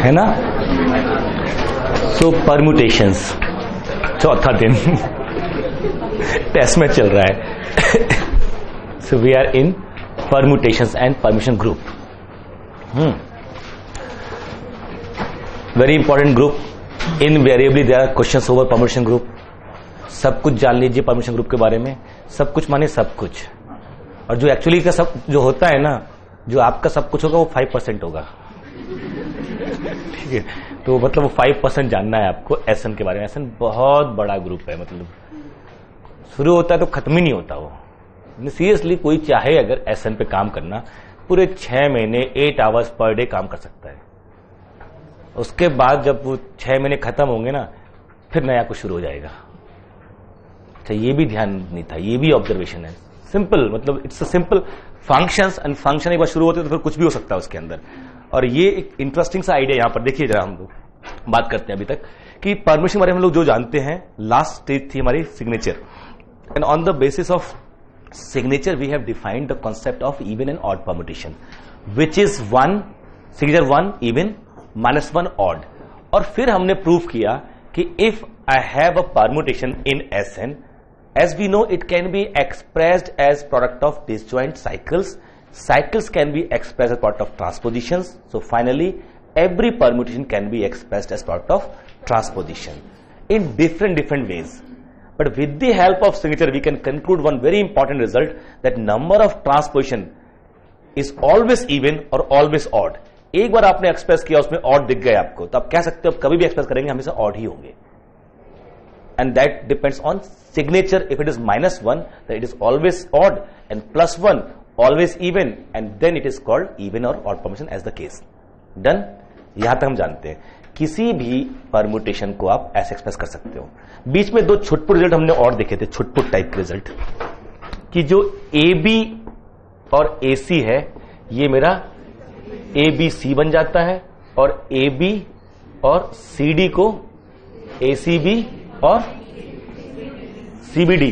है ना? सो परम्यूटेशंस, चौथा दिन टेस्ट में चल रहा है. So we are in permutations and permutation group. Very important group. Invariably there are questions over permutation group. सब कुछ जान लीजिए परम्यूटेशन ग्रुप के बारे में. सब कुछ माने सब कुछ. और जो एक्चुअली का सब जो होता है ना, जो आपका सब कुछ होगा वो 5% होगा. ठीक है? तो मतलब वो 5% जानना है आपको एसएन के बारे में. एसएन बहुत बड़ा ग्रुप है. मतलब शुरू होता है तो खत्म ही नहीं होता वो. सीरियसली कोई चाहे अगर एसएन पे काम करना, पूरे 6 महीने 8 आवर्स पर डे काम कर सकता है. उसके बाद जब वो 6 महीने खत्म होंगे ना, फिर नया कुछ शुरू हो जाएगा. अच्छा, ये भी ध्यान नहीं था, ये भी ऑब्जर्वेशन है. सिंपल, मतलब it's a simple functions, and function एक बार शुरू होते हैं तो फिर कुछ भी हो सकता है उसके अंदर. और ये एक इंटरेस्टिंग सा आइडिया यहां पर देखिए जरा. हम लोग बात करते हैं अभी तक कि परमिशन बारे में हम लोग जो जानते हैं, लास्ट स्टेज थी हमारी signature. And on the basis of signature we have defined the concept of even and odd permutation, which is 1 signature 1 even -1 odd. और फिर हमने प्रूव किया कि if I have a permutation in SN, as we know, it can be expressed as product of disjoint cycles. Cycles can be expressed as product of transpositions. So finally, every permutation can be expressed as product of transposition in different ways. But with the help of signature, we can conclude one very important result, that number of transposition is always even or always odd. एक बार आपने express किया, उसमें odd दिख गए आपको, तो आप कह सकते हो कभी भी एक्सप्रेस करेंगे हमेशा odd ही होंगे. And that depends on signature. If it is -1, then it is always odd, and +1 always even, and then it is called even or odd permutation as the case. Done? यहां तक हम जानते हैं. किसी भी परम्यूटेशन को आप ऐसे एक्सप्रेस कर सकते हो. बीच में 2 छुटपुट रिजल्ट हमने और देखे थे, छुटपुट टाइप के रिजल्ट, कि जो AB और AC है, ये मेरा ABC बन जाता है, और AB और CD को ACB और CBD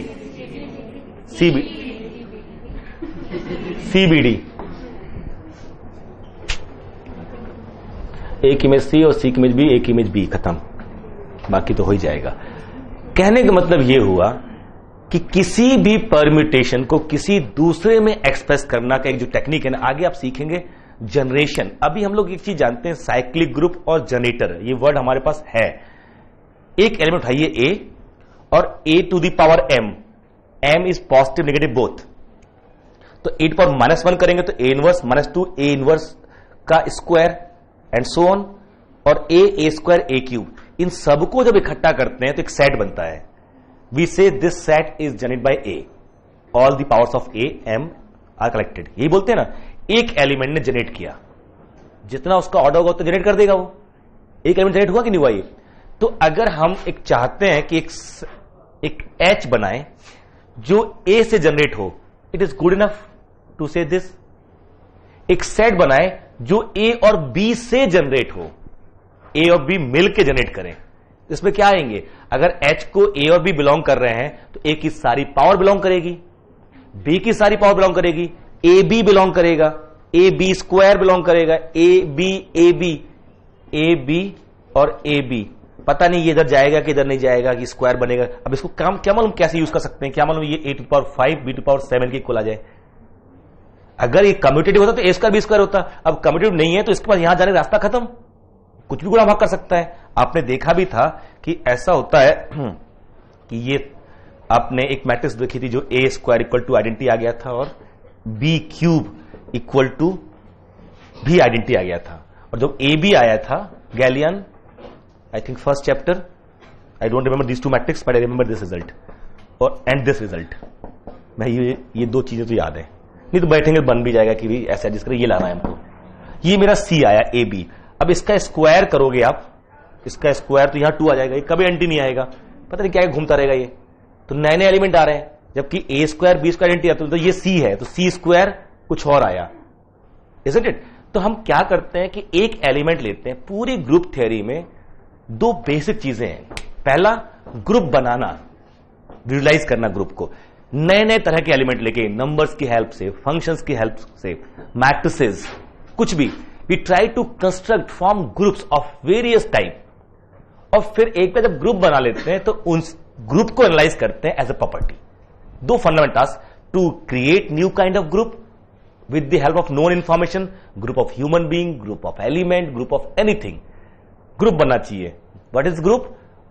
एक इमेज C और C की इमेज B, एक इमेज B, खत्म. बाकी तो हो ही जाएगा. कहने का मतलब यह हुआ कि किसी भी परम्यूटेशन को किसी दूसरे में एक्सप्रेस करना का एक जो टेक्निक है ना, आगे आप सीखेंगे जनरेशन. अभी हम लोग एक चीज जानते हैं, साइक्लिक ग्रुप और जनरेटर, ये वर्ड हमारे पास है. एक एलिमेंट उठाइए A और A to the power M. M is positive negative both. तो A टू पावर -1 करेंगे तो A इनवर्स -2 A इनवर्स का स्क्वायर एंड सो ऑन, और A स्क्वायर A क्यूब. इन सबको जब इकट्ठा करते हैं तो एक सेट बनता है. We say this set is generated by A. All the powers of A M are collected. यही बोलते हैं ना, एक एलिमेंट ने जनरेट किया, जितना उसका ऑर्डर होगा तो जनरेट कर देगा वो. एक एलिमेंट जनरेट हुआ कि नहीं हुआ ये? तो अगर हम एक चाहते हैं कि एक H बनाए जो A से जनरेट हो, it is good enough to say this. एक सेट बनाए जो A और B से जनरेट हो, A और B मिलकर जनरेट करें. इसमें क्या आएंगे? अगर H को A और B बिलोंग कर रहे हैं तो A की सारी पावर बिलोंग करेगी, B की सारी पावर बिलोंग करेगी, AB बिलोंग करेगा, AB स्क्वायर बिलोंग करेगा, AB और AB. पता नहीं ये इधर जाएगा कि इधर नहीं जाएगा, कि स्क्वायर बनेगा. अब इसको क्या मालूम कैसे यूज कर सकते हैं? क्या मालूम ये A to power 5 B to power 7 की इक्वल आ जाए. अगर ये कम्यूटेटिव होता तो A स्क्वायर B स्क्वायर होता. अब कम्यूटेटिव नहीं है तो इसके पास यहां जाने रास्ता खत्म, कुछ भी गुणा भाग कर सकता है. आपने देखा भी था कि ऐसा होता है कि ये आपने एक मैट्रिक्स देखी थी जो A square equal to identity आ गया था और B क्यूब इक्वल टू भी आइडेंटिटी आ गया था. और जब AB आया था गैलियन, I think first chapter, I don't remember these two matrix, but I remember this result and this result. मैं ये 2 चीजें तो याद है, नहीं तो बैठेंगे बन भी जाएगा कि भी ऐसा एडजस्ट करें. ये लाना है हमको. ये मेरा C आया AB. अब इसका स्क्वायर करोगे आप, इसका स्क्वायर तो यहां 2 आ जाएगा. ये कभी एंटी नहीं आएगा, पता नहीं क्या घूमता रहेगा ये. तो नए नए एलिमेंट आ रहे हैं, जबकि A square B square anti आता है. तो ये C है तो C स्क्वायर कुछ और आया, isn't it? तो हम क्या करते हैं कि एक एलिमेंट लेते हैं. पूरी ग्रुप थ्योरी में 2 बेसिक चीजें हैं. पहला, ग्रुप बनाना, विजुलाइज करना ग्रुप को. नए नए तरह के एलिमेंट लेके, नंबर्स की हेल्प से, फंक्शंस की हेल्प से, मैट्रिसेस, कुछ भी, we try to construct form groups of various type, और फिर एक पे जब ग्रुप बना लेते हैं तो उन ग्रुप को एनालाइज करते हैं एज ए प्रॉपर्टी। दो fundamental task, to create new kind of group with the help of known information, group of human being, group of element, group of anything, group बनना चाहिए। What is group?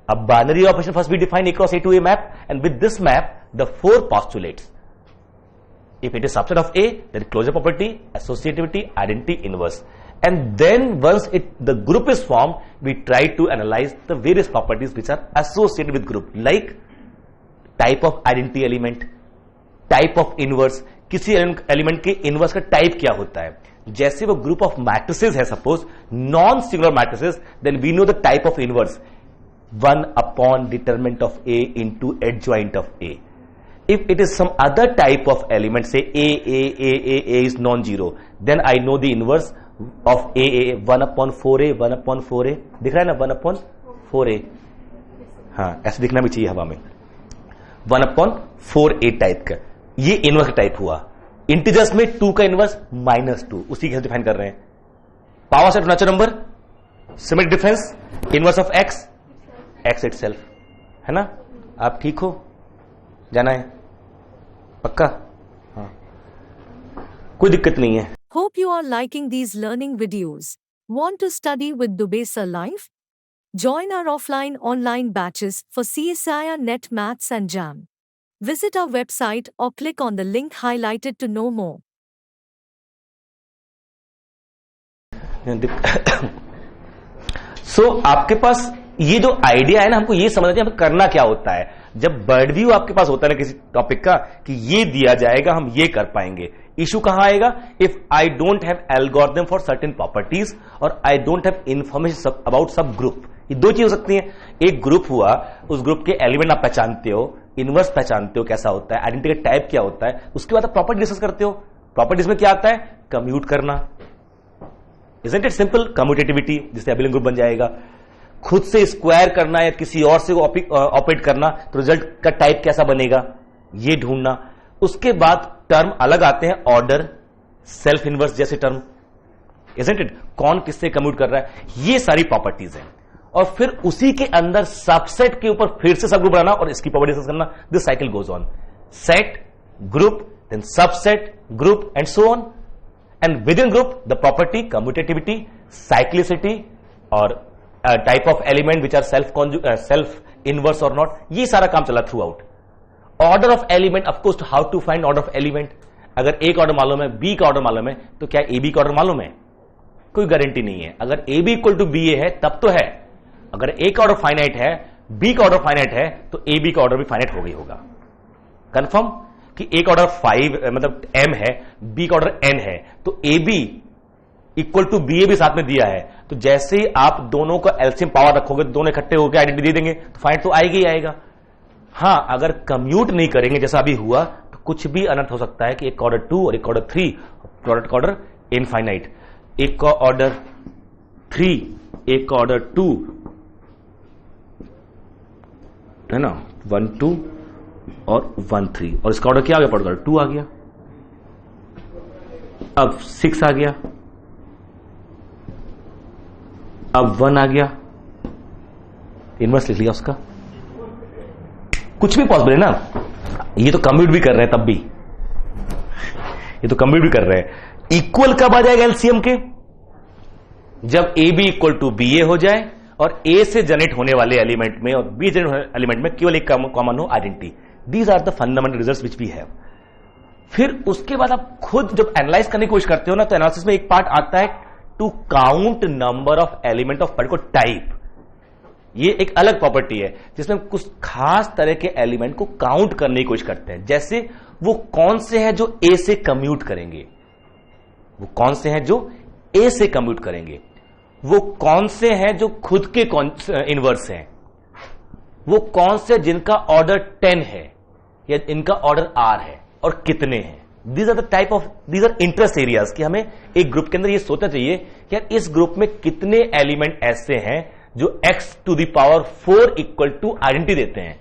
A binary operation first be defined across A to A map, and with this map the four postulates. If it is subset of A, then closure property, associativity, identity, inverse, and then once the group is formed, we try to analyze the various properties which are associated with group, like type of identity element, type of inverse, किसी element के inverse का type क्या होता है। जैसे वो group of matrices है, suppose non singular matrices, then we know the type of inverse 1 upon determinant of A into adjoint of A. If it is some other type of element, say A is non zero, then I know the inverse of A 1 upon 4a 1 upon 4a, दिख रहा है ना, 1 upon 4a, हाँ ऐसे दिखना भी चाहिए हवा में, 1 अपॉन 4a टाइप का, ये इनवर्स टाइप हुआ। इंटीजर्स में 2 का इनवर्स -2, उसी के डिफाइन कर रहे हैं। Power set natural number, symmetric difference, inverse of x itself, है ना। आप ठीक हो, जाना है पक्का, हाँ कोई दिक्कत नहीं है। Hope you are liking these learning videos. Want to study with Dubey Sir live? Join our offline online batches for CSIR NET Maths and JAM. Visit our website or click on the link highlighted to know more. So, आपके पास ये जो idea है ना, हमको ये समझना चाहिए करना क्या होता है। जब बर्ड व्यू आपके पास होता है ना किसी टॉपिक का कि ये दिया जाएगा, हम ये कर पाएंगे। इशू कहां आएगा? If I don't have algorithm for certain properties और I don't have information about subgroup. ये दो चीज हो सकती है। एक ग्रुप हुआ, उस ग्रुप के एलिमेंट आप पहचानते हो, इनवर्स पहचानते हो कैसा होता है, आइडेंटिटी का टाइप क्या होता है, उसके बाद आप प्रॉपर्टी डिस्कस करते हो। प्रॉपर्टीज में क्या आता है? कम्यूट करना। Isn't it simple? कम्यूटेटिविटी, जिससे एबिलियन ग्रुप बन जाएगा। खुद से स्क्वायर करना या किसी और से ऑपरेट करना, तो रिजल्ट का टाइप कैसा बनेगा, ये ढूंढना। उसके बाद टर्म अलग आते हैं, ऑर्डर, सेल्फ इनवर्स जैसे टर्म, इजंट इट? कौन किससे कम्यूट कर रहा है, ये सारी प्रॉपर्टीज हैं। और फिर उसी के अंदर सबसेट के ऊपर फिर से सब ग्रुप बनाना और इसकी प्रॉपर्टी डिस्कस करना। This cycle goes on, set, group, then subset, group and so on. And within group the property, commutativity, cyclicity और type of element which are self inverse और नॉट, ये सारा काम चला throughout. Order of element, of course how to find order of element. अगर A का order मालूम है, बी का ऑर्डर मालूम है, तो क्या ए बी का ऑर्डर मालूम है? कोई गारंटी नहीं है। अगर A B equal to B A है तब तो है। अगर ए का ऑर्डर फाइनाइट है, बी का ऑर्डर फाइनाइट है, तो ए बी का ऑर्डर भी फाइनाइट हो गई होगा। कंफर्म कि ए का ऑर्डर 5 मतलब m है, बी का ऑर्डर n है, तो A B equal to B A भी साथ में दिया है। तो जैसे ही आप दोनों का एलसीएम पावर रखोगे, दोनों इकट्ठे होकर आइडेंटिटी दे देंगे, तो फाइनाइट तो आएगा ही आएगा। हां, अगर कम्यूट नहीं करेंगे जैसा अभी हुआ, तो कुछ भी अनर्थ हो सकता है कि एक ऑर्डर 2 और एक ऑर्डर 3, प्रोडक्ट का ऑर्डर इनफाइनाइट। एक का ऑर्डर 3, एक का ऑर्डर 2 है ना, 1 2 और 1 3, और इसका ऑर्डर क्या आ गया? प्रोडक्ट का 2 आ गया। अब 6 आ गया, अब 1 आ गया, इनवर्स लिख लिया उसका। कुछ भी पॉसिबल है ना। ये तो कम्यूट भी कर रहे हैं, तब भी ये तो कम्यूट भी कर रहे हैं। इक्वल कब आ जाएगा एलसीएम के? जब A B equal to B A हो जाए और ए से जनरेट होने वाले एलिमेंट में और बी जनरेट होने एलिमेंट में केवल एक कॉमन हो, identity. These are the fundamental results which we have. फिर उसके बाद आप खुद जब एनालाइज करने की कोशिश करते हो ना, तो एनालिसिस में एक पार्ट आता है to count number of element of particular type. ये एक अलग प्रॉपर्टी है जिसमें कुछ खास तरह के एलिमेंट को काउंट करने की कोशिश करते हैं। जैसे वो कौन से हैं जो ए से कम्यूट करेंगे, वो कौन से हैं जो ए से कम्यूट करेंगे, वो कौन से हैं जो खुद के इनवर्स हैं, वो कौन से जिनका ऑर्डर 10 है या इनका ऑर्डर R है, और कितने हैं। These are the type of, these are interest areas कि हमें एक ग्रुप के अंदर ये सोचना चाहिए कि यार इस ग्रुप में कितने एलिमेंट ऐसे हैं जो x to the power 4 equal to identity देते हैं।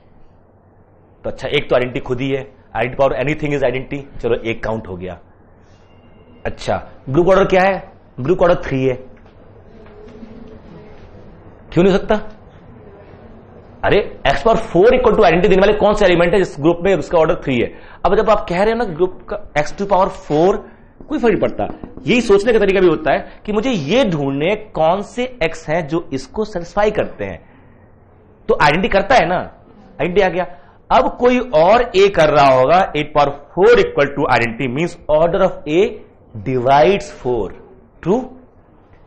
तो अच्छा, एक तो आइडेंटिटी खुद ही है, identity power anything is identity, चलो एक काउंट हो गया। अच्छा, ग्रुप ऑर्डर क्या है? ग्रुप ऑर्डर 3 है। क्यों नहीं हो सकता? अरे x power 4 equal to identity देने वाले कौन से एलिमेंट है जिस ग्रुप में उसका ऑर्डर 3 है? अब जब आप कह रहे हैं ना ग्रुप का x टू पावर 4, कोई फर्क नहीं पड़ता। यही सोचने का तरीका भी होता है कि मुझे ये ढूंढने कौन से x हैं जो इसको सेटिस्फाई करते हैं। तो आइडेंटिटी करता है ना, आइडेंटिटी आ गया। अब कोई और a कर रहा होगा 8 power 4 equal to identity, means order of a divides 4। True?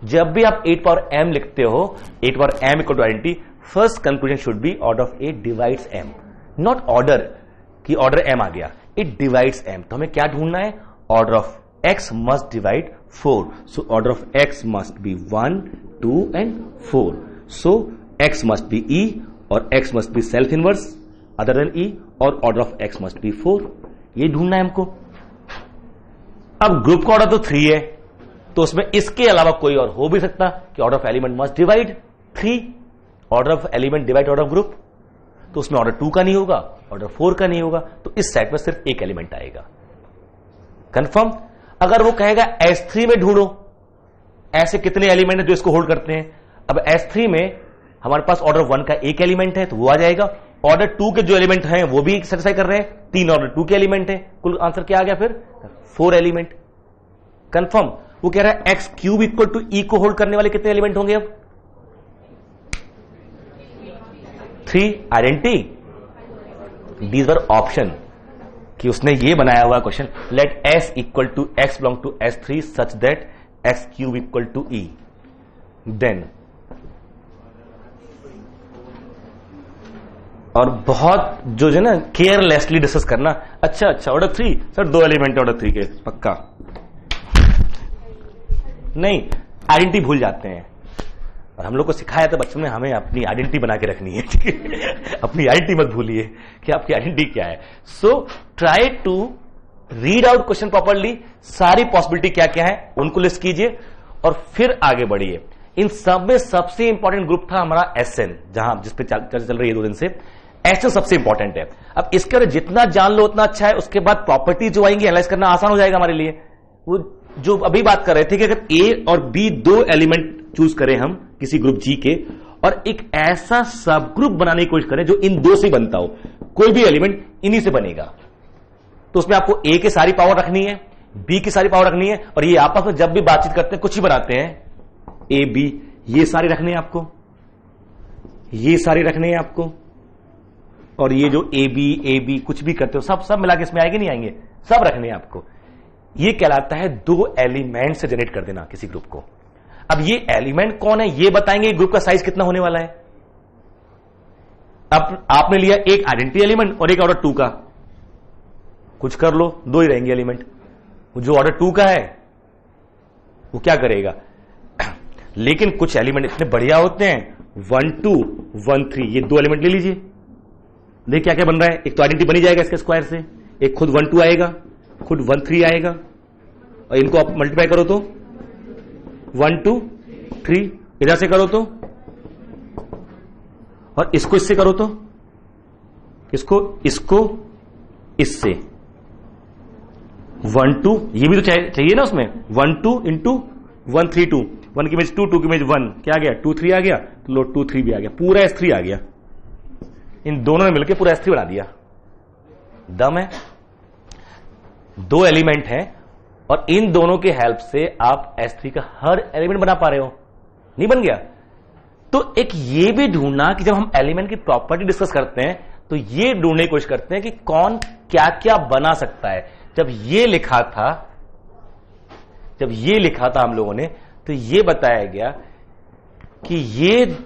जब भी आप 8 पावर m लिखते हो, 8 power m equal to identity, first conclusion should be order of a divides m, not order कि ऑर्डर m आ गया, इट डिवाइड्स m। तो हमें क्या ढूंढना है? Order of x must divide 4, so order of x must be 1, 2 and 4। So x must B e और x must be self inverse other than e, और order of x must B 4। ये ढूंढना है हमको। अब ग्रुप का order तो 3 है, तो उसमें इसके अलावा कोई और हो भी सकता कि order of element must divide 3, order of element divide order of group. तो उसमें ऑर्डर 2 का नहीं होगा, ऑर्डर 4 का नहीं होगा, तो इस सेट में सिर्फ एक एलिमेंट आएगा। कंफर्म? अगर वो कहेगा S3 में ढूंढो ऐसे कितने एलिमेंट है जो इसको होल्ड करते हैं, अब S3 में हमारे पास ऑर्डर 1 का एक एलिमेंट है तो वो आ जाएगा, ऑर्डर 2 के जो एलिमेंट हैं वो भी सेटिस्फाई कर रहे हैं, 3 ऑर्डर 2 के एलिमेंट है, कुल आंसर क्या आ गया फिर? 4 एलिमेंट। कंफर्म? वो कह रहा है एक्स क्यूब इक्वल टू ई को होल्ड करने वाले कितने एलिमेंट होंगे? अब 3 आइडेंटिटी। दीज वर ऑप्शन कि उसने ये बनाया हुआ question, let S equal to X belong to S3 such that X cube equal to E, then. और बहुत जो है ना केयरलेसली डिस्कस करना, अच्छा ऑर्डर 3 सर 2 एलिमेंट ऑर्डर 3 के, पक्का नहीं, आइडेंटिटी भूल जाते हैं। और हम लोग को सिखाया था बच्चों ने हमें अपनी आइडेंटिटी बना के रखनी है। अपनी आइडेंटिटी मत भूलिए कि आपकी आइडेंटिटी क्या है। So try to read out question properly, सारी पॉसिबिलिटी क्या क्या है उनको लिस्ट कीजिए और फिर आगे बढ़िए। इन सब में सबसे इंपॉर्टेंट ग्रुप था हमारा SN, जहां जिसपे चल रही है 2 दिन से। SN सबसे इंपॉर्टेंट है। अब इसके बारे जितना जान लो उतना अच्छा है, उसके बाद प्रॉपर्टी जो आएंगी एनालाइज करना आसान हो जाएगा हमारे लिए। वो जो अभी बात कर रहे थे कि अगर A और B 2 एलिमेंट चूज करें हम किसी ग्रुप G के, और एक ऐसा सब ग्रुप बनाने की कोशिश करें जो इन 2 से बनता हो, कोई भी एलिमेंट इन्हीं से बनेगा, तो उसमें आपको A की सारी पावर रखनी है, B की सारी पावर रखनी है, और ये आपस में जब भी बातचीत करते हैं कुछ ही बनाते हैं, A B ये सारे रखने हैं आपको, ये सारे रखने हैं आपको, और ये जो A B कुछ भी करते हो सब मिला के इसमें आएंगे नहीं आएंगे, सब रखने हैं आपको। ये कहलाता है 2 एलिमेंट से जनरेट कर देना किसी ग्रुप को। अब ये एलिमेंट कौन है ये बताएंगे ग्रुप का साइज कितना होने वाला है। अब आपने लिया एक आइडेंटिटी एलिमेंट और एक ऑर्डर 2 का, कुछ कर लो 2 ही रहेंगे एलिमेंट। जो ऑर्डर 2 का है वो क्या करेगा, लेकिन कुछ एलिमेंट इतने बढ़िया होते हैं, 1 2 1 3, ये 2 एलिमेंट ले लीजिए, देखिए क्या क्या बन रहा है। एक तो आइडेंटिटी बनी जाएगा इसके स्क्वायर से, एक खुद 1 2 आएगा, खुद 1 3 आएगा, और इनको आप मल्टीप्लाई करो तो 1 2 3, इधर से करो तो, और इसको इससे करो तो, इसको इससे 1 2, ये भी तो चाहिए ना उसमें, 1 2 इंटू 1 3 2, 1 की इमेज 2 2 की इमेज 1, क्या आ गया 2 3 आ गया, तो लो 2 3 भी आ गया, पूरा S3 आ गया। इन दोनों ने मिलकर पूरा S3 बना दिया। दम है, 2 एलिमेंट हैं और इन दोनों के हेल्प से आप S3 का हर एलिमेंट बना पा रहे हो, नहीं बन गया? तो एक ये भी ढूंढना कि जब हम एलिमेंट की प्रॉपर्टी डिस्कस करते हैं तो ये ढूंढने की कोशिश करते हैं कि कौन क्या क्या बना सकता है। जब ये लिखा था हम लोगों ने, तो ये बताया गया कि ये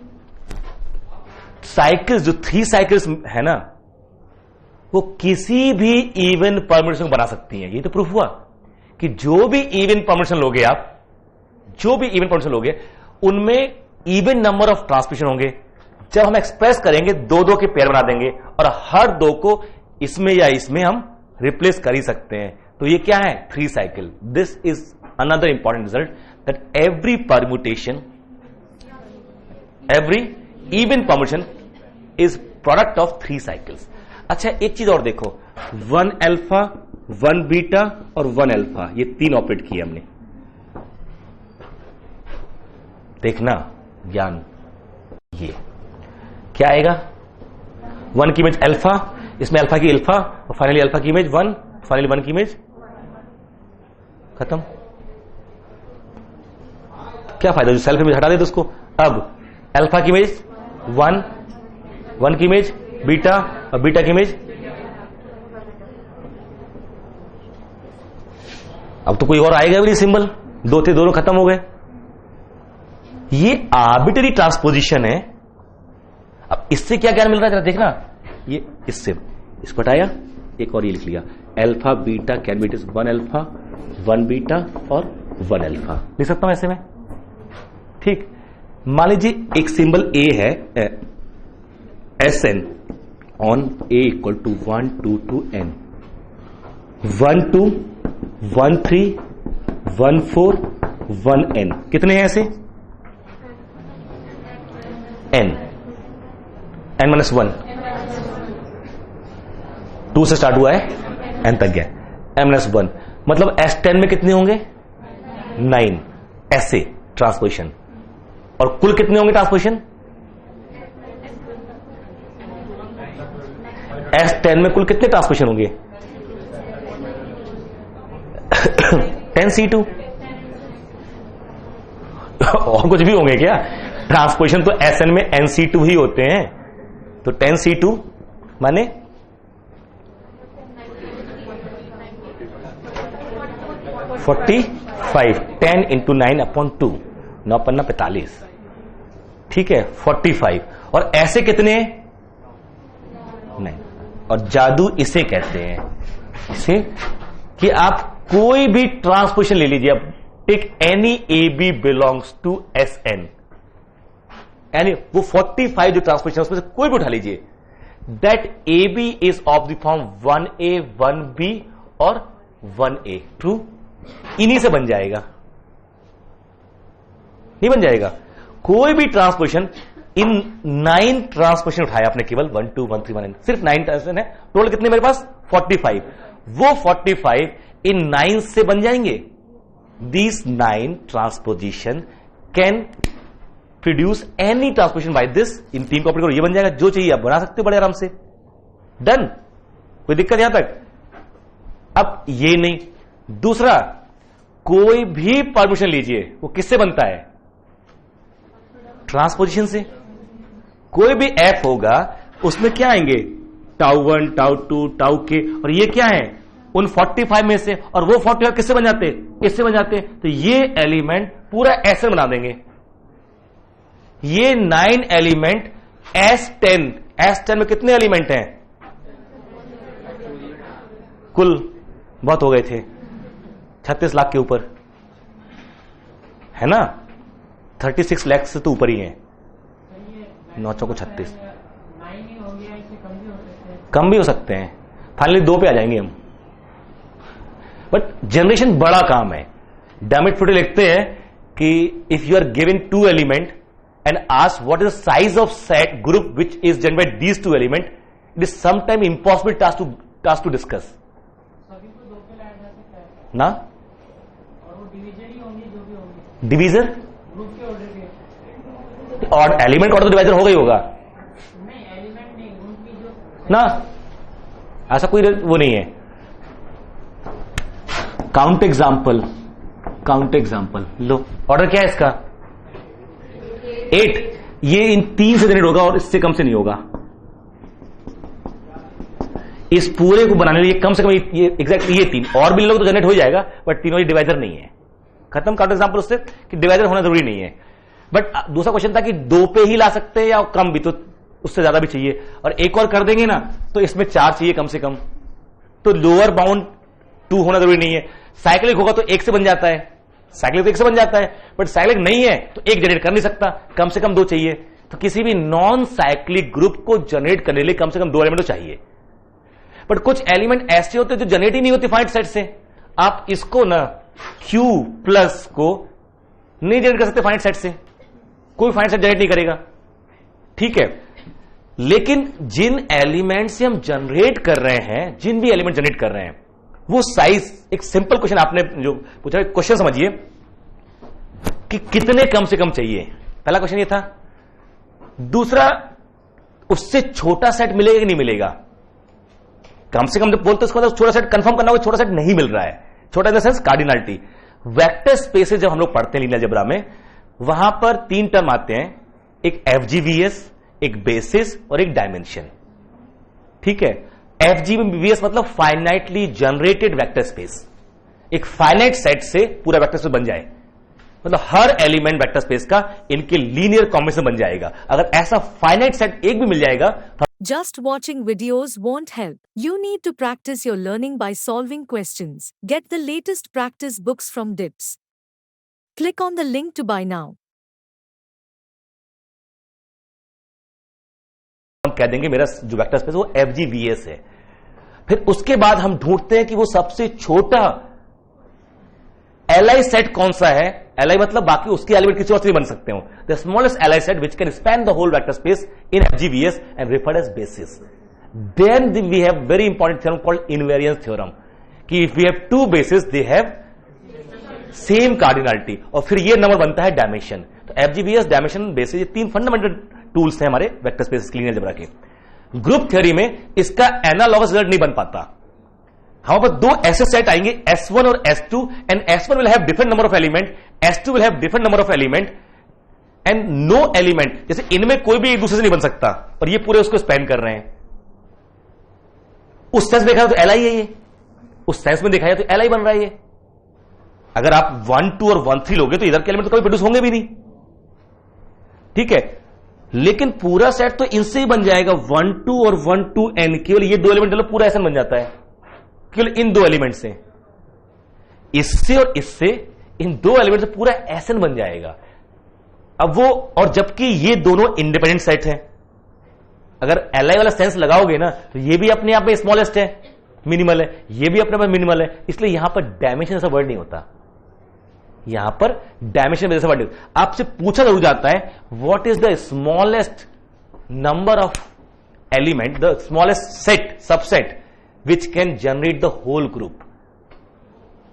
साइकिल्स जो 3 साइकिल्स है ना, वो किसी भी इवन परम्यूटेशन को बना सकती हैं। ये तो प्रूफ हुआ कि जो भी इवन परम्यूटेशन लोगे आप, जो भी इवन परम्यूटेशन लोगे उनमें इवन नंबर ऑफ ट्रांसमिशन होंगे। जब हम एक्सप्रेस करेंगे 2 के पेयर बना देंगे और हर 2 को इसमें या इसमें हम रिप्लेस कर ही सकते हैं। तो ये क्या है 3 cycle. This is another important result that every permutation, every even permutation is product of 3 cycles. अच्छा एक चीज और देखो, 1 अल्फा, 1 बीटा और 1 अल्फा, ये 3 ऑपरेट किए हमने। देखना ज्ञान, ये क्या आएगा? 1 की इमेज अल्फा, इसमें अल्फा की अल्फा और फाइनली अल्फा की इमेज 1, फाइनली 1 की इमेज खत्म। क्या फायदा, जो सेल्फ इमेज हटा दे तो उसको। अब अल्फा की इमेज 1, 1 की इमेज बीटा और बीटा की इमेज, अब तो कोई और आएगा भी नहीं सिंबल, 2 थे दोनों खत्म हो गए। ये आर्बिट्ररी ट्रांसपोजिशन है। अब इससे क्या ज्ञान मिल रहा है जरा देखना, ये इससे इसको हटाया, एक और ये लिख लिया, alpha beta can be it is 1 alpha 1 beta और 1 अल्फा, लिख सकता हूं ऐसे में। ठीक, मान लीजिए एक सिंबल ए है S N on A equal to 1 2 2 n, 1 2 1 3 1 4 1 n, कितने हैं ऐसे? n माइनस 1, 2 से स्टार्ट हुआ है n तक गया, n माइनस 1, मतलब S10 में कितने होंगे? 9 ऐसे ट्रांसपोजिशन। और कुल कितने होंगे ट्रांसपोजिशन? S10 में कुल कितने ट्रांसपोजिशन होंगे? 10C2 और कुछ भी होंगे क्या? ट्रांसपोजिशन तो SN में NC2 ही होते हैं, तो 10C2 माने 45, 10 इंटू 9 अपॉन 2, 9 पन्ना 45, ठीक है 45। और ऐसे कितने? नहीं। और जादू इसे कहते हैं, इसे कि आप कोई भी ट्रांसपोजिशन ले लीजिए, अब take any A B belongs to S N, यानी वो 45 जो ट्रांसपोजिशन उसमें से कोई भी उठा लीजिए, that A B is of the form 1A 1B और 1A, ट्रू? इन्हीं से बन जाएगा, नहीं बन जाएगा? कोई भी ट्रांसपोजिशन, इन 9 ट्रांसपोजिशन उठाया आपने, केवल 1 2 1 3 1 सिर्फ 9 ट्रांसपोजिशन है, टोटल कितने मेरे पास? 45। वो 45 इन 9 से बन जाएंगे। These 9 transposition can produce any transposition by this, in 3 को ऑपरेट करो, ये बन जाएगा, जो चाहिए आप बना सकते हो बड़े आराम से। डन, कोई दिक्कत यहां तक? अब ये नहीं, दूसरा कोई भी परम्यूटेशन लीजिए, वो किससे बनता है? ट्रांसपोजिशन से। कोई भी एफ होगा उसमें क्या आएंगे? टाउ 1 टाउ 2 टाउ के, और ये क्या है? उन 45 में से, और वो 45 किससे बन जाते? इससे बन जाते। तो ये एलिमेंट पूरा ऐसे बना देंगे। ये 9 एलिमेंट S10 में कितने एलिमेंट हैं? कुल बहुत हो गए थे, 36 लाख के ऊपर है ना, 36 लाख से तो ऊपर ही है, 9 चौको 36, कम भी हो सकते हैं, फाइनली 2 पे आ जाएंगे हम। बट जनरेशन बड़ा काम है। डैमिट फुटे लिखते हैं कि if you are given 2 element and ask what is the size of set group which is generated by these 2 element, it is sometime impossible task to discuss ना। और वो डिवीजर ही होंगे जो भी होंगे, डिवीजर ग्रुप के ऑर्डर के, और एलिमेंट ऑर्डर तो डिवाइजर हो गई होगा, नहीं एलिमेंट नहीं, ग्रुप की जो ना, ऐसा कोई वो नहीं है। काउंट एग्जाम्पल लो, ऑर्डर क्या है इसका? 8। ये इन 3 से जनरेट होगा और इससे कम से नहीं होगा। इस पूरे को बनाने के लिए कम से कम ये एग्जैक्टली ये 3 और भी लोग तो जनरेट हो जाएगा, बट तीनों ही डिवाइजर नहीं है। खत्म काउंट एग्जाम्पल उससे कि डिवाइजर होना जरूरी नहीं है। बट दूसरा क्वेश्चन था कि 2 पे ही ला सकते हैं या कम भी, तो उससे ज्यादा भी चाहिए, और एक और कर देंगे ना तो इसमें 4 चाहिए कम से कम, तो लोअर बाउंड 2 होना जरूरी नहीं है। साइक्लिक होगा तो 1 से बन जाता है, साइक्लिक तो 1 से बन जाता है, बट साइक्लिक नहीं है तो 1 जनरेट कर नहीं सकता, कम से कम 2 चाहिए। तो किसी भी नॉन साइक्लिक ग्रुप को जनरेट करने के लिए कम से कम 2 एलिमेंट तो चाहिए। बट कुछ एलिमेंट ऐसे होते हैं जो जनरेट ही नहीं होते फाइंड सेट से। आप इसको ना Q प्लस को नहीं जनरेट कर सकते फाइंड सेट से, कोई फाइंड सेट जनरेट नहीं करेगा, ठीक है। लेकिन जिन एलिमेंट से हम जनरेट कर रहे हैं, जिन भी एलिमेंट जनरेट कर रहे हैं, वो साइज, एक सिंपल क्वेश्चन आपने जो पूछा, क्वेश्चन समझिए कि कितने कम से कम चाहिए। पहला क्वेश्चन ये था। दूसरा, उससे छोटा सेट मिलेगा कि नहीं मिलेगा। कम से कम जब बोलते उसको छोटा सेट कंफर्म करना होगा, छोटा सेट नहीं मिल रहा है। छोटा in the sense cardinality. Vector spaces जब हम लोग पढ़ते हैं लीनियर अलजेब्रा में, वहां पर 3 टर्म आते हैं, एक एफजीवीएस, एक बेसिस और एक डायमेंशन। ठीक है। एफजीवीएस मतलब फाइनाइटली जनरेटेड वेक्टर स्पेस। एक फाइनाइट सेट से पूरा वेक्टर स्पेस बन जाए, मतलब हर एलिमेंट वेक्टर स्पेस का इनके लीनियर कॉम्बिनेशन बन जाएगा। अगर ऐसा फाइनाइट सेट एक भी मिल जाएगा। Just watching videos won't help. You need to practice your learning by solving questions. Get the latest practice books from DIPS. Click on the link to buy now. हम कह देंगे मेरा जो वेक्टर स्पेस वो एफजीवीएस है। फिर उसके बाद हम ढूंढते हैं कि वो सबसे छोटा एलआई सेट कौन सा है। एलआई मतलब बाकी उसके एलिमेंट किसी और से बन सकते हो। The smallest LI set which can span the whole vector space in FGVS and referred as basis. Then we have very important theorem called invariance theorem कि if we have 2 basis they have same cardinality. और फिर ये number बनता है dimension. तो एफजीवीएस, dimension, basis, ये 3 fundamental tools हैं हमारे वेक्टर स्पेस लीनियर अलजेब्रा के। ग्रुप थ्योरी में इसका एनालॉगस रिजल्ट नहीं बन पाता। हमारे पास 2 ऐसे सेट आएंगे, S1 और S2, and S1 will have different number of element, S2 will have different number of element, and no element, जैसे इनमें कोई भी एक दूसरे से नहीं बन सकता, और ये पूरे उसको स्पैन कर रहे हैं। उस सेंस देखा तो एलआई है ये, उस सेंस में देखा जाए तो एलआई बन रहा है ये। अगर आप 1, 2 और 1, 3 लोगे तो इधर के एलिमेंट तो कभी प्रोड्यूस होंगे भी नहीं। ठीक है। लेकिन पूरा सेट तो इनसे ही बन जाएगा, 1, 2 और 1, 2 n। केवल ये 2 एलिमेंट पूरा ऐसा बन जाता है, केवल इन 2 एलिमेंट से। इससे और इससे इन 2 एलिमेंट से पूरा एसएन बन जाएगा। अब वो, और जबकि ये दोनों इंडिपेंडेंट सेट हैं, अगर एलआई वाला सेंस लगाओगे ना तो ये भी अपने आप में स्मॉलेस्ट है, मिनिमल है, ये भी अपने आप में मिनिमल है। इसलिए यहां पर डायमेंशन ऐसा वर्ड नहीं होता, यहां पर डायमेंशन जैसा वर्ड आपसे पूछा जरूर जाता है, what is the smallest number of element, the smallest set, subset which can generate the whole group।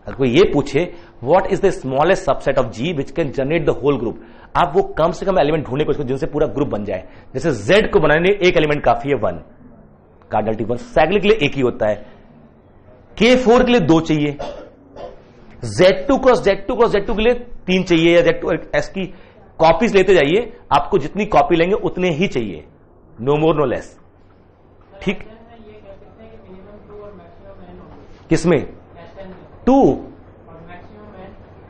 अगर कोई ये पूछे what is the smallest subset of G which can generate the whole group, आप वो कम से कम एलिमेंट ढूंढने को जिनसे पूरा ग्रुप बन जाए। जैसे Z को बनाने एक एलिमेंट काफी है 1, कार्डिनलिटी 1। साइक्लिक के लिए एक ही होता है, K4 के लिए 2 चाहिए, Z2 क्रॉस Z2 के लिए 3 चाहिए, या Z2 S की कॉपीज लेते जाइए, आपको जितनी कॉपी लेंगे उतने ही चाहिए, नो मोर नो लेस। ठीक। किसमें 2,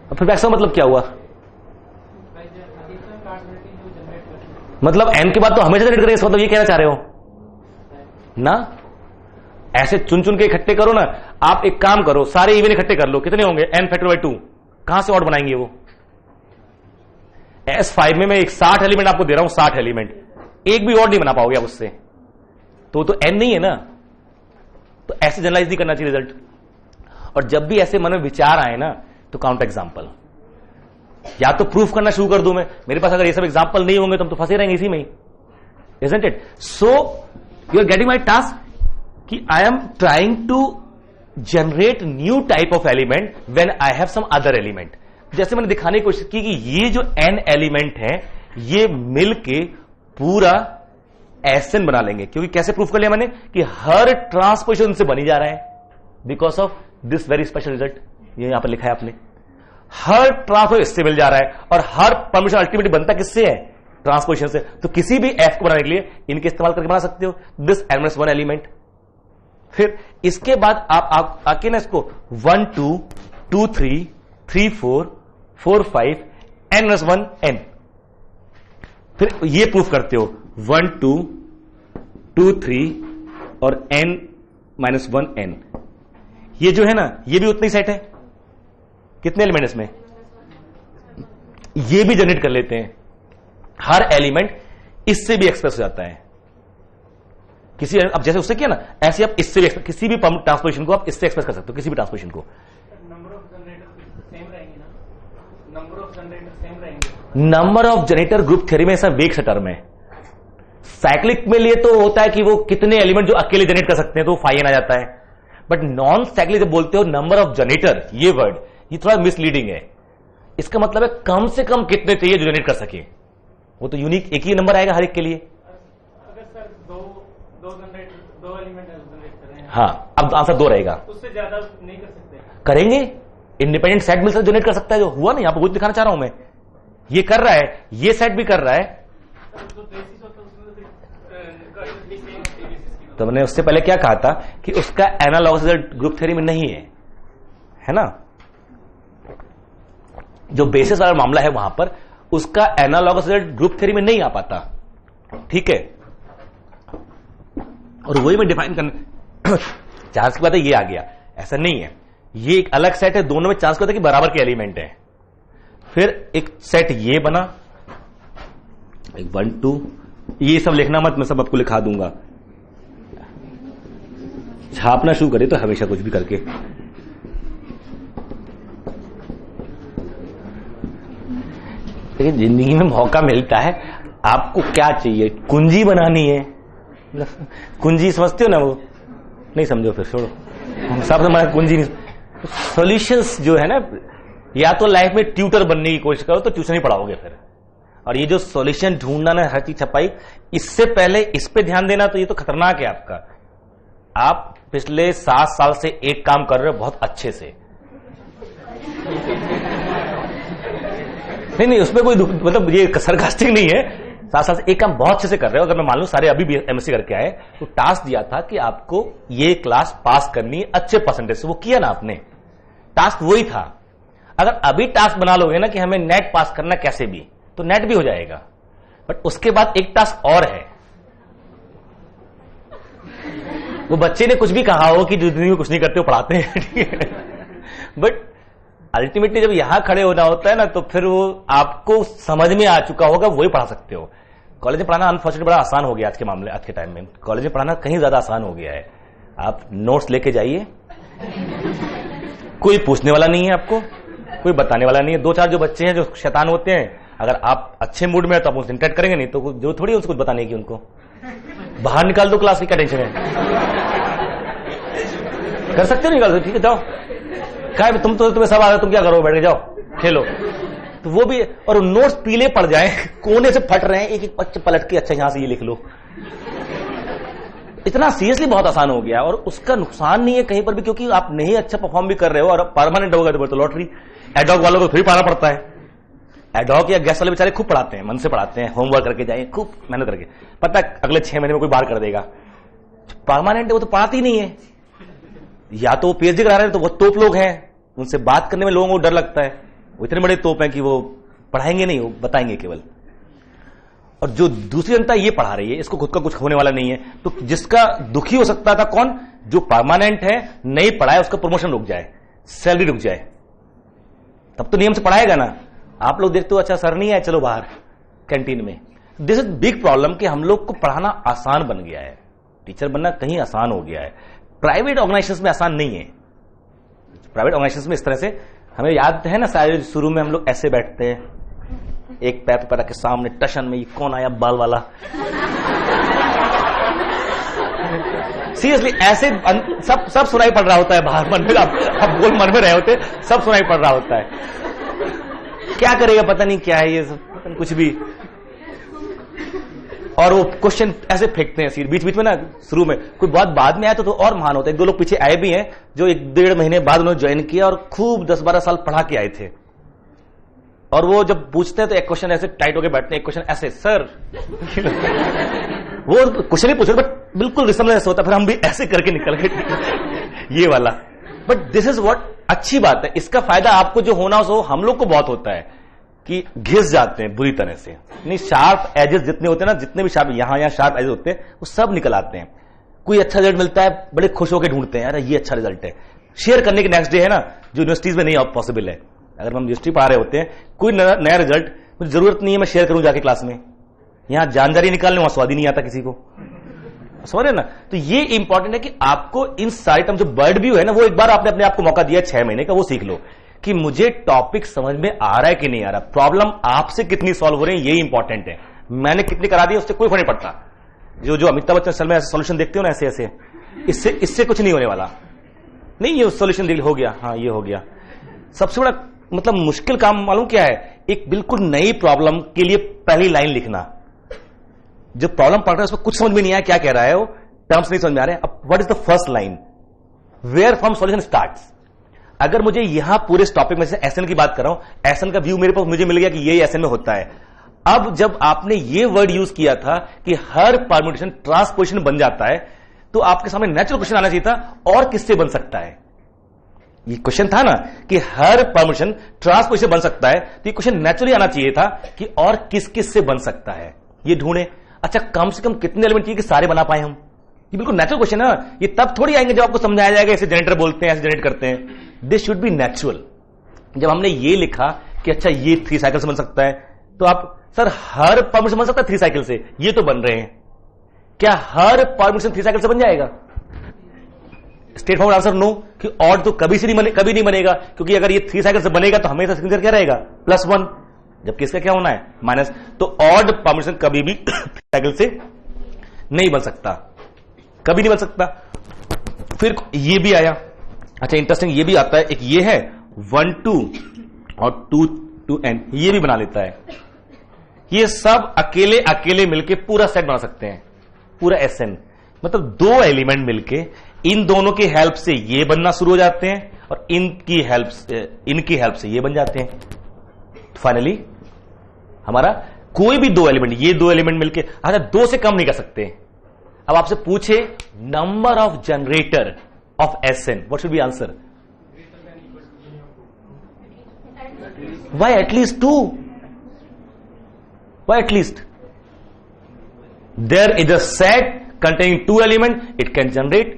फिर मैक्सिमम मतलब क्या हुआ, मतलब n के बाद तो हमेशा जनरेट करेंगे, इसका मतलब ये कहना चाह रहे हो ना। ऐसे चुन चुन के इकट्ठे करो ना। आप एक काम करो, सारे इवन इकट्ठे कर लो, कितने होंगे n फैक्टर बाय 2। कहां से ऑड बनाएंगे वो। S5 में मैं एक 60 एलिमेंट आपको दे रहा हूं, 60 एलिमेंट, एक भी ऑड नहीं बना पाओगे आप उससे, तो n नहीं है ना। तो ऐसे जनरलाइज नहीं करना चाहिए रिजल्ट। और जब भी ऐसे मन में विचार आए ना तो काउंट एग्जाम्पल, या तो प्रूफ करना शुरू कर दूं मैं। मेरे पास अगर ये सब एग्जाम्पल नहीं होंगे तो हम तो फंसे रहेंगे इसी में ही, isn't it. So you are getting my task कि I am trying to generate new type of element when I have some other element. जैसे मैंने दिखाने की कोशिश की कि ये जो n एलिमेंट है ये मिलके पूरा एसएन बना लेंगे। क्योंकि कैसे प्रूफ कर लिया मैंने कि हर ट्रांसपोजिशन से बनी जा रहा है, because of this very special result. ये यहां पर लिखा है आपने, हर ट्रांसपोजिशन इससे मिल जा रहा है, और हर परमिशन अल्टीमेटली बनता किससे है, ट्रांसपोजिशन से। तो किसी भी एफ को बनाने के लिए इनके इस्तेमाल करके बना सकते हो, दिस n-1 एलिमेंट। फिर इसके बाद आप आके ना इसको 1 2 2 3 3 4 4 5 n-1 n, फिर ये प्रूफ करते हो 1 2 2 3 और n-1 n। ये जो है ना ये भी उतनी सेट है, कितने एलिमेंट इसमें, ये भी जनरेट कर लेते हैं। हर एलिमेंट इससे भी एक्सप्रेस हो जाता है किसी, अब जैसे उससे किया ना ऐसे आप इससे भी किसी भी ट्रांसपोजिशन को आप इससे एक्सप्रेस कर सकते हो, किसी भी ट्रांसपोजिशन को। Number of generator group theory में ऐसा वेग सा टर्म है, साइक्लिक में लिए तो होता है कि वो कितने एलिमेंट जो अकेले जनरेट कर सकते हैं तो फाइन आ जाता है, बट नॉन साइक्लिक जब बोलते हो नंबर ऑफ जनरेटर, ये वर्ड ये थोड़ा मिसलीडिंग है। इसका मतलब है कम से कम कितने चाहिए जो जनरेट कर सके, वो तो यूनिक एक ही नंबर आएगा हर एक के लिए। अगर सर दो एलिमेंट जनरेट करें, हाँ, अब आंसर 2 रहेगा, उससे ज्यादा नहीं कर सकते। करेंगे, इंडिपेंडेंट सेट मिलकर जनरेट कर सकता है, जो हुआ ना यहां पर कुछ दिखाना चाह रहा हूं मैं, ये कर रहा है, ये सेट भी कर रहा है। तो मैंने उससे पहले क्या कहा था कि उसका एनालॉगस रिजल्ट ग्रुप थ्योरी में नहीं है ना, जो बेसिस वाला मामला है वहां पर उसका एनालॉगस रिजल्ट ग्रुप थ्योरी में नहीं आ पाता, ठीक है। और वही मैं डिफाइन करने चांस की बात है, ये आ गया, ऐसा नहीं है, ये एक अलग सेट है, दोनों में चांस होता है कि बराबर के एलिमेंट है। फिर एक सेट ये बना, एक 1 2, ये सब लिखना मत, मैं सब आपको लिखा दूंगा, छापना शुरू करे तो हमेशा कुछ भी करके। लेकिन जिंदगी में मौका मिलता है, आपको क्या चाहिए, कुंजी बनानी है, कुंजी समझते हो ना, वो नहीं समझो फिर छोड़ो, हम सब हमारा कुंजी नहीं। सॉल्यूशंस जो है ना, या तो लाइफ में ट्यूटर बनने की कोशिश करो तो ट्यूशन ही पढ़ाओगे फिर, और ये जो सॉल्यूशन ढूंढना ना हर चीज छपाई, इससे पहले इस पे ध्यान देना तो ये तो खतरनाक है आपका। आप पिछले 7 साल से एक काम कर रहे हो बहुत अच्छे से, नहीं उसमें कोई मतलब ये सरकास्टिक नहीं है, 7 साल से एक काम बहुत अच्छे से कर रहे हो। अगर मैं मान लूं सारे अभी भी एमएससी करके आए, तो टास्क दिया था कि आपको ये क्लास पास करनी है अच्छे परसेंटेज से, वो किया ना आपने, टास्क वही था। अगर अभी टास्क बना लोगे ना कि हमें नेट पास करना कैसे भी, तो नेट भी हो जाएगा, बट उसके बाद एक टास्क और है। वो बच्चे ने कुछ भी कहा हो कि जो जिंदगी में कुछ नहीं करते हो पढ़ाते हैं, ठीक है, बट अल्टीमेटली जब यहां खड़े होना होता है ना, तो फिर वो आपको समझ में आ चुका होगा, वही पढ़ा सकते हो। कॉलेज में पढ़ाना अनफॉर्चुनेट बड़ा आसान हो गया आज के मामले, आज के टाइम में कॉलेज में पढ़ाना कहीं ज्यादा आसान हो गया है। आप नोट्स लेके जाइए, कोई पूछने वाला नहीं है आपको, कोई बताने वाला नहीं है। 2-4 जो बच्चे हैं जो शैतान होते हैं, अगर आप अच्छे मूड में है तो आप उनसे इंटरेक्ट करेंगे, नहीं तो जो थोड़ी उसको बताने की, उनको बाहर निकाल दो क्लास की, क्या टेंशन है, कर सकते हो निकाल दो, ठीक है जाओ, क्या तुम्हें सब आ रहा है, तुम क्या करो, बैठ के जाओ खेलो। तो वो भी, और नोट्स पीले पड़ जाए, कोने से फट रहे हैं, एक एक बच्चे पलट के अच्छा यहां से ये लिख लो, इतना सीरियसली बहुत आसान हो गया। और उसका नुकसान नहीं है कहीं पर भी, क्योंकि आप नहीं अच्छा परफॉर्म भी कर रहे हो और परमानेंट होगा तो लॉटरी। एडॉक वालों को थोड़ी पढ़ाना पड़ता है, एडॉक या गेस्ट वाले बेचारे खूब पढ़ाते हैं, मन से पढ़ाते हैं, होमवर्क करके जाए, खूब मेहनत करके, पता है अगले 6 महीने में कोई बाहर कर देगा। परमानेंट है वो तो पढ़ाती नहीं है, या तो वो पीएचडी करा रहे हैं तो वो तोप लोग हैं, उनसे बात करने में लोगों को डर लगता है, वो इतने बड़े तोप हैं कि वो पढ़ाएंगे नहीं, वो बताएंगे केवल। और जो दूसरी जनता ये पढ़ा रही है, इसको खुद का कुछ होने वाला नहीं है, तो जिसका दुखी हो सकता था कौन, जो परमानेंट है, नहीं पढ़ाए, उसका प्रमोशन रुक जाए, सैलरी रुक जाए, तब तो नियम से पढ़ाएगा ना। आप लोग देखते हो अच्छा सर नहीं आए, चलो बाहर कैंटीन में। दिस इज बिग प्रॉब्लम कि हम लोग को पढ़ाना आसान बन गया है, टीचर बनना कहीं आसान हो गया है। प्राइवेट ऑर्गेनाइजेशंस में आसान नहीं है। प्राइवेट ऑर्गेनाइजेशंस में इस तरह से, हमें याद है ना शायद शुरू में हम लोग ऐसे बैठते हैं, एक पैर पर के सामने टशन में, ये कौन आया बाल वाला, सीरियसली ऐसे सब सुनाई पड़ रहा होता है बाहर, मन में आप बोल मन में रहे होते, सब सुनाई पड़ रहा होता है, क्या करेगा पता नहीं क्या है ये सब, कुछ भी। और वो क्वेश्चन ऐसे फेंकते हैं सीट बीच बीच में ना, शुरू में कोई बहुत बाद में आया तो और महान होता है। 1-2 लोग पीछे आए भी हैं जो 1-1.5 महीने बाद उन्होंने ज्वाइन किया और खूब 10-12 साल पढ़ा के आए थे, और वो जब पूछते हैं तो एक क्वेश्चन ऐसे टाइट होके बैठते हैं, एक क्वेश्चन ऐसे, सर वो क्वेश्चन ही पूछ रहे बट बिल्कुल रिसमलेस होता है, फिर हम भी ऐसे करके निकल गए ये वाला। बट दिस इज व्हाट, अच्छी बात है, इसका फायदा आपको जो होना हो हम लोग को बहुत होता है कि घिस जाते हैं बुरी तरह से, नहीं शार्प एजेस जितने होते हैं ना, जितने भी शार्प यहां शार्प एजेस होते हैं वो सब निकल आते हैं। कोई अच्छा रिजल्ट मिलता है, बड़े खुश होकर ढूंढते हैं, अरे ये अच्छा रिजल्ट है, शेयर करने के नेक्स्ट डे है ना, जो यूनिवर्सिटीज में नहीं पॉसिबल है। अगर हम यूनिवर्सिटी पढ़ा रहे होते हैं, कोई नया रिजल्ट, मुझे जरूरत नहीं है मैं शेयर करूं जाके क्लास में, यहां जानकारी निकालने वहां स्वाद ही नहीं आता किसी को, समझ रहे ना। तो ये इंपॉर्टेंट है कि आपको इन सारे टर्म, जो बर्ड व्यू है ना, वो एक बार आपने अपने आप को मौका दिया 6 महीने का, वो सीख लो कि मुझे टॉपिक समझ में आ रहा है कि नहीं आ रहा, प्रॉब्लम आपसे कितनी सॉल्व हो रही है, ये इंपॉर्टेंट है। मैंने कितनी करा दी उससे कोई फर्क नहीं पड़ता, जो अमिताभ बच्चन फिल्म में ऐसे सॉल्यूशन देखते हो ना, ऐसे ऐसे, इससे कुछ नहीं होने वाला। नहीं, ये सॉल्यूशन हो गया, हाँ ये हो गया। सबसे बड़ा मतलब मुश्किल काम मालूम क्या है? एक बिल्कुल नई प्रॉब्लम के लिए पहली लाइन लिखना। जो प्रॉब्लम पढ़ रहा है उसको कुछ समझ में नहीं आया क्या कह रहा है, वो टर्म्स नहीं समझ में आ रहे हैं। अब what is the first line, where from solution starts. अगर मुझे यहां पूरे टॉपिक में से एसएन की बात कर रहा हूं, एसएन का व्यू मेरे पास मुझे मिल गया कि ये एसएन में होता है। अब जब आपने ये वर्ड यूज किया था कि हर परम्यूटेशन ट्रांसपोजिशन बन जाता है, तो आपके सामने नेचुरल क्वेश्चन आना चाहिए था, और किससे बन सकता है? ये क्वेश्चन था ना कि हर परम्यूटेशन ट्रांसपोजिशन बन सकता है, तो ये क्वेश्चन नेचुरली आना चाहिए था कि और किस किस से बन सकता है, ये ढूंढे। अच्छा, कम से कम कितने एलिमेंट चाहिए कि सारे बना पाए हम? ये बिल्कुल नेचुरल क्वेश्चन है ना। ये तब थोड़ी आएंगे जब आपको समझाया जाएगा ऐसे जनरेटर बोलते हैं, ऐसे जनरेट करते हैं। This should be natural. जब हमने ये लिखा कि अच्छा ये 3 साइकिल से बन सकता है, तो आप सर हर परम्यूटेशन बन सकता है 3 साइकिल से, ये तो बन रहे हैं, क्या हर परम्यूटेशन 3 साइकिल से बन जाएगा? स्ट्रेट फॉरवर्ड आंसर नो, कि ऑड तो कभी नहीं बनेगा, क्योंकि अगर ये 3 साइकिल से बनेगा तो हमेशा सिग्नेचर क्या रहेगा? +1, जबकि इसका क्या होना है? माइनस। तो ऑड परम्यूटेशन कभी भी साइकिल से नहीं बन सकता, कभी नहीं बन सकता। फिर ये भी आया, अच्छा इंटरेस्टिंग, ये भी आता है, एक ये है 1 2 और 2 to n, ये भी बना लेता है। ये सब अकेले अकेले मिलके पूरा सेट बना सकते हैं, पूरा एसएन। मतलब 2 एलिमेंट मिलके इन दोनों की हेल्प से ये बनना शुरू हो जाते हैं, और इनकी हेल्प से ये बन जाते हैं। फाइनली हमारा कोई भी 2 एलिमेंट, ये 2 एलिमेंट मिलके, अच्छा 2 से कम नहीं कर सकते। अब आपसे पूछे number of generator of SN, what should be answer? Why at least 2? Why at least? There is a set containing 2 elements, it can generate.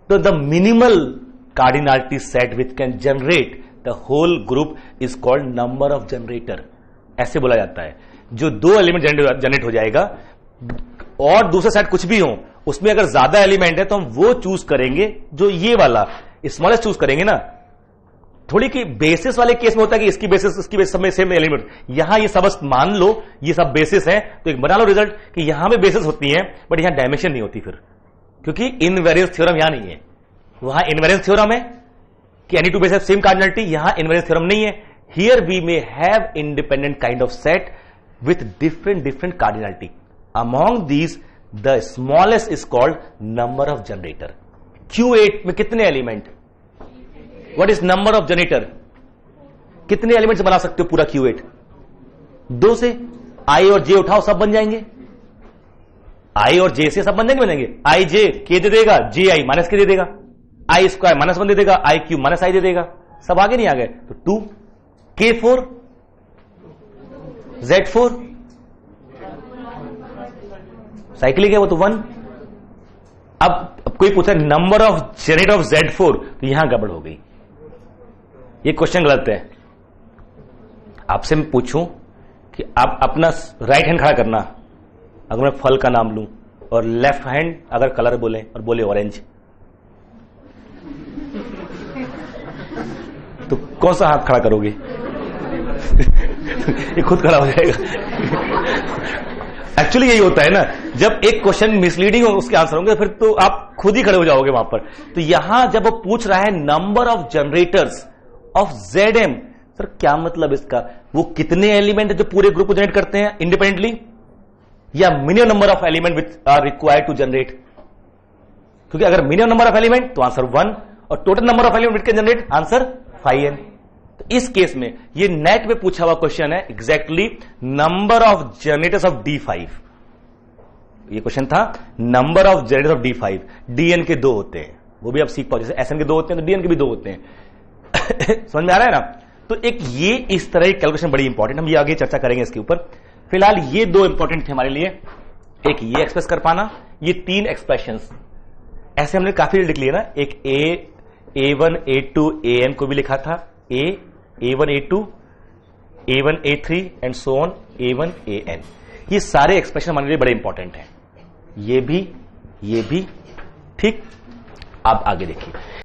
So the minimal cardinality set which can generate the whole group is called number of generator. ऐसे बोला जाता है। जो 2 element generate हो जाएगा, और दूसरा set कुछ भी हो, उसमें अगर ज्यादा एलिमेंट है तो हम वो चूज करेंगे, जो ये वाला स्मॉलेस्ट चूज करेंगे ना। थोड़ी कि बेसिस वाले केस में होता है कि इसकी बेसिस सब में सेम एलिमेंट, यहां ये सब मान लो ये सब बेसिस है, तो एक बना लो रिजल्ट कि यहां में बेसिस होती है, बट यहां डायमेंशन नहीं होती, फिर क्योंकि इनवेरियंस थ्योरम यहां नहीं है। वहां इनवेरियंस थ्योरम है कि any two basis same cardinality, यहां इनवेरियंस थ्योरम नहीं है। Here we may have independent kind of set with different cardinality. Among these the smallest is called number of generator. Q8 में कितने एलिमेंट? What is number of generator? कितने elements बना सकते हो पूरा Q8? 2 से। I और J उठाओ, सब बन जाएंगे। I और J से सब बनेंगे। I J K दे देगा, J I माइनस के दे देगा, I स्क्वायर -1 दे देगा, I Q माइनस I दे देगा। सब आगे नहीं आ गए तो 2। K4 Z4 साइक्लिक है वो तो 1। अब कोई पूछा number of generator of Z4, तो यहां गड़बड़ हो गई, ये क्वेश्चन गलत है। आपसे मैं पूछूं कि आप अपना राइट हैंड खड़ा करना, अगर मैं फल का नाम लूं, और लेफ्ट हैंड अगर कलर बोले और बोले ऑरेंज, तो कौन सा हाथ खड़ा करोगे? ये खुद खड़ा हो जाएगा। एक्चुअली यही होता है ना, जब एक क्वेश्चन मिसलीडिंग हो उसके आंसर होंगे, फिर तो आप खुद ही खड़े हो जाओगे वहां पर। तो यहां जब वो पूछ रहा है number of generators of ZM, sir क्या मतलब इसका? वो कितने एलिमेंट है जो पूरे ग्रुप को जनरेट करते हैं इंडिपेंडेंटली, या minimum number of element which are required to generate? क्योंकि अगर मिनिमम नंबर ऑफ एलिमेंट तो आंसर 1, और total number of element which can generate answer 5n। तो इस केस में ये नेट में पूछा हुआ क्वेश्चन है exactly number of generators of D5। ये क्वेश्चन था number of generators of D5। DN के 2 होते हैं, वो भी आप सीख पाओ, जैसे SN के 2 होते हैं तो DN के भी 2 होते हैं। समझ में आ रहा है ना? तो एक ये इस तरह की कैलकुलेशन बड़ी इंपॉर्टेंट, हम ये आगे चर्चा करेंगे इसके ऊपर। फिलहाल ये 2 इंपॉर्टेंट थे हमारे लिए, एक ये एक्सप्रेस कर पाना, ये 3 एक्सप्रेशंस ऐसे हमने काफी लिख लिए ना। एक A1 A2 AN को भी लिखा था, A1 A2 A1 A3 and so on A1 AN। ये सारे एक्सप्रेशन हमारे लिए बड़े इंपॉर्टेंट हैं, ये भी ठीक। आप आगे देखिए।